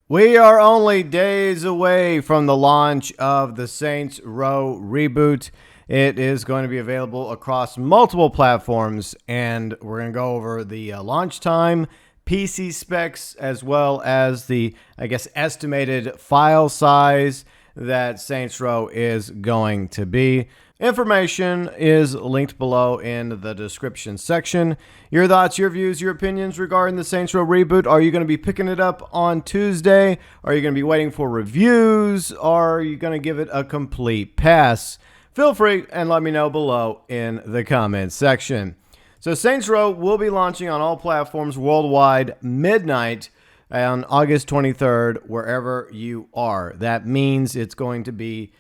We are only days away from the launch of the Saints Row reboot. It is going to be available across multiple platforms, and we're going to go over the launch time, PC specs, as well as the, estimated file size that Saints Row is going to be. Information is linked below in the description section. Your thoughts, your views, your opinions regarding the Saints Row reboot. Are you going to be picking it up on Tuesday? Are you going to be waiting for reviews? Or are you going to give it a complete pass? Feel free and let me know below in the comments section. So Saints Row will be launching on all platforms worldwide midnight on August 23rd, wherever you are. That means it's going to be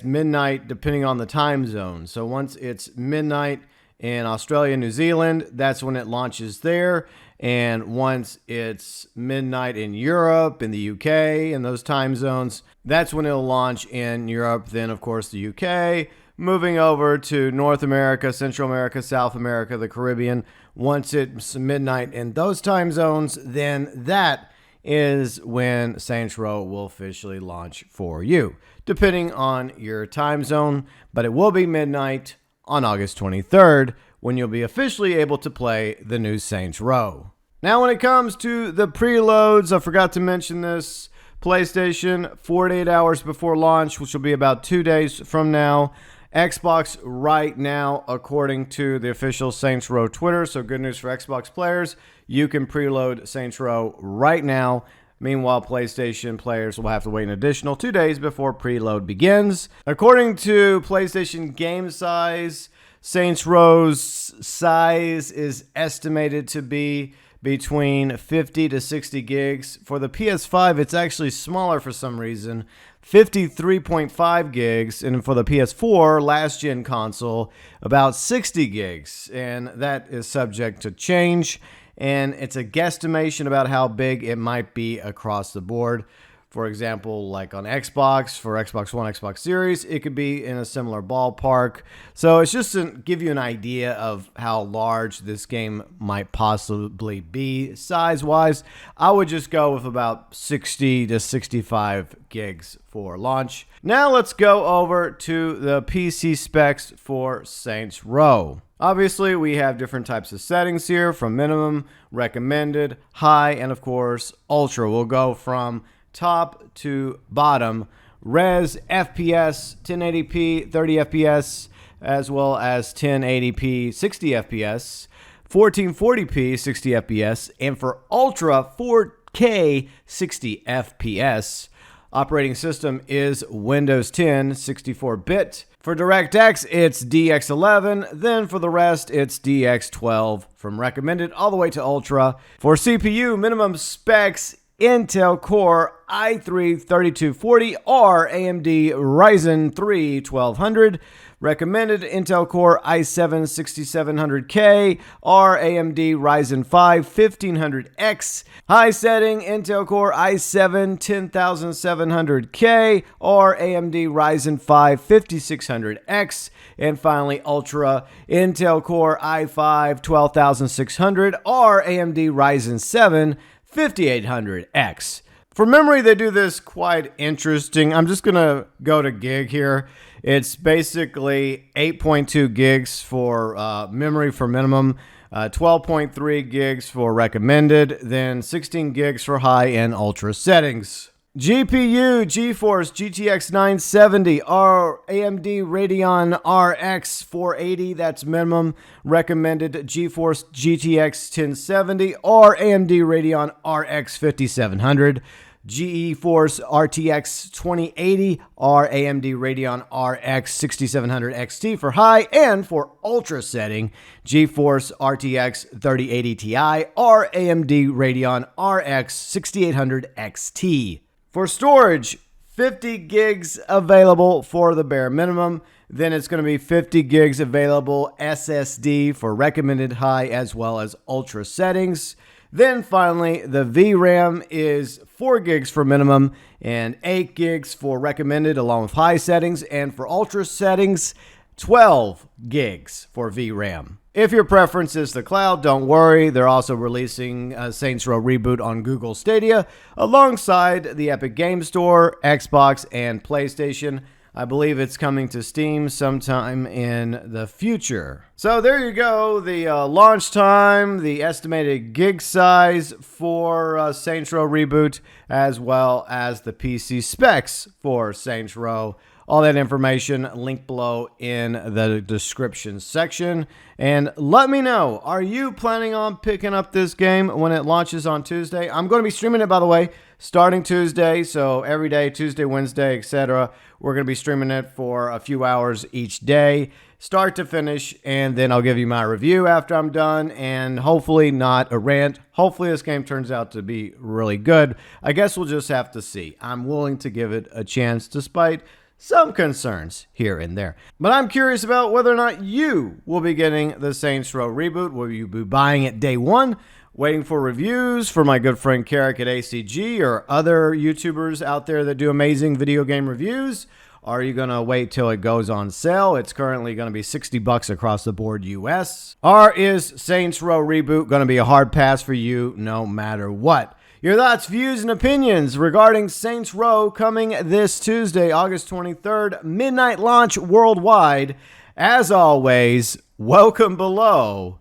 midnight, depending on the time zone. So once it's midnight in Australia, New Zealand, that's when it launches there. And once it's midnight in Europe, in the UK, in those time zones, that's when it'll launch in Europe. Then, of course, the UK, moving over to North America, Central America, South America, the Caribbean. Once it's midnight in those time zones, then that is when Saints Row will officially launch for you, depending on your time zone. But it will be midnight on August 23rd when you'll be officially able to play the new Saints Row. Now, when it comes to the preloads, I forgot to mention this. PlayStation, 48 hours before launch, which will be about 2 days from now. Xbox right now, according to the official Saints Row Twitter. So good news for Xbox players. You can preload Saints Row right now. Meanwhile, PlayStation players will have to wait an additional 2 days before preload begins. According to PlayStation Game Size, Saints Row's size is estimated to be between 50 to 60 gigs. For the PS5, it's actually smaller for some reason, 53.5 gigs. And for the PS4, last gen console, about 60 gigs. And that is subject to change. And it's a guesstimation about how big it might be across the board. For example, like on Xbox, for Xbox One, Xbox Series, it could be in a similar ballpark. So it's just to give you an idea of how large this game might possibly be size-wise. I would just go with about 60 to 65 gigs for launch. Now let's go over to the PC specs for Saints Row. Obviously, we have different types of settings here, from minimum, recommended, high, and of course, ultra. We'll go from top to bottom. Res, FPS, 1080p, 30 FPS, as well as 1080p, 60 FPS, 1440p, 60 FPS, and for Ultra, 4K, 60 FPS. Operating system is Windows 10, 64-bit. For DirectX, it's DX11. Then for the rest, it's DX12 from recommended all the way to Ultra. For CPU, minimum specs, Intel Core i3-3240R AMD Ryzen 3 1200. Recommended Intel Core i7-6700K R AMD Ryzen 5 1500X. High setting Intel Core i7-10700K R AMD Ryzen 5 5600X. And finally, Ultra Intel Core i5 12600 R AMD Ryzen 7 5800X. For memory, they do this quite interesting. I'm just going to go to gig here. It's basically 8.2 gigs for memory for minimum, 12.3 gigs for recommended, then 16 gigs for high and ultra settings. GPU, GeForce GTX 970, AMD Radeon RX 480, that's minimum. Recommended GeForce GTX 1070 or AMD Radeon RX 5700. GeForce RTX 2080 or AMD Radeon RX 6700 XT for high, and for ultra setting, GeForce RTX 3080 Ti or AMD Radeon RX 6800 XT. For storage, 50 gigs available for the bare minimum. Then it's going to be 50 gigs available SSD for recommended high as well as ultra settings. Then finally, the VRAM is 4 gigs for minimum and 8 gigs for recommended along with high settings. And for ultra settings, 12 gigs for VRAM. If your preference is the cloud, don't worry. They're also releasing Saints Row Reboot on Google Stadia alongside the Epic Game Store, Xbox, and PlayStation. I believe it's coming to Steam sometime in the future. So there you go, the launch time, the estimated gig size for Saints Row Reboot, as well as the PC specs for Saints Row. All that information linked below in the description section. And let me know, are you planning on picking up this game when it launches on Tuesday? I'm going to be streaming it, by the way, starting Tuesday. So every day, Tuesday, Wednesday, etc. We're going to be streaming it for a few hours each day, start to finish. And then I'll give you my review after I'm done. And hopefully not a rant. Hopefully this game turns out to be really good. I guess we'll just have to see. I'm willing to give it a chance despite some concerns here and there. But I'm curious about whether or not you will be getting the Saints Row Reboot. Will you be buying it day one, waiting for reviews for my good friend Carrick at ACG or other YouTubers out there that do amazing video game reviews? Are you going to wait till it goes on sale? It's currently going to be $60 across the board US. Or is Saints Row Reboot going to be a hard pass for you no matter what? Your thoughts, views, and opinions regarding Saints Row coming this Tuesday, August 23rd, midnight launch worldwide. As always, welcome below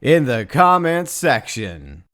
in the comments section.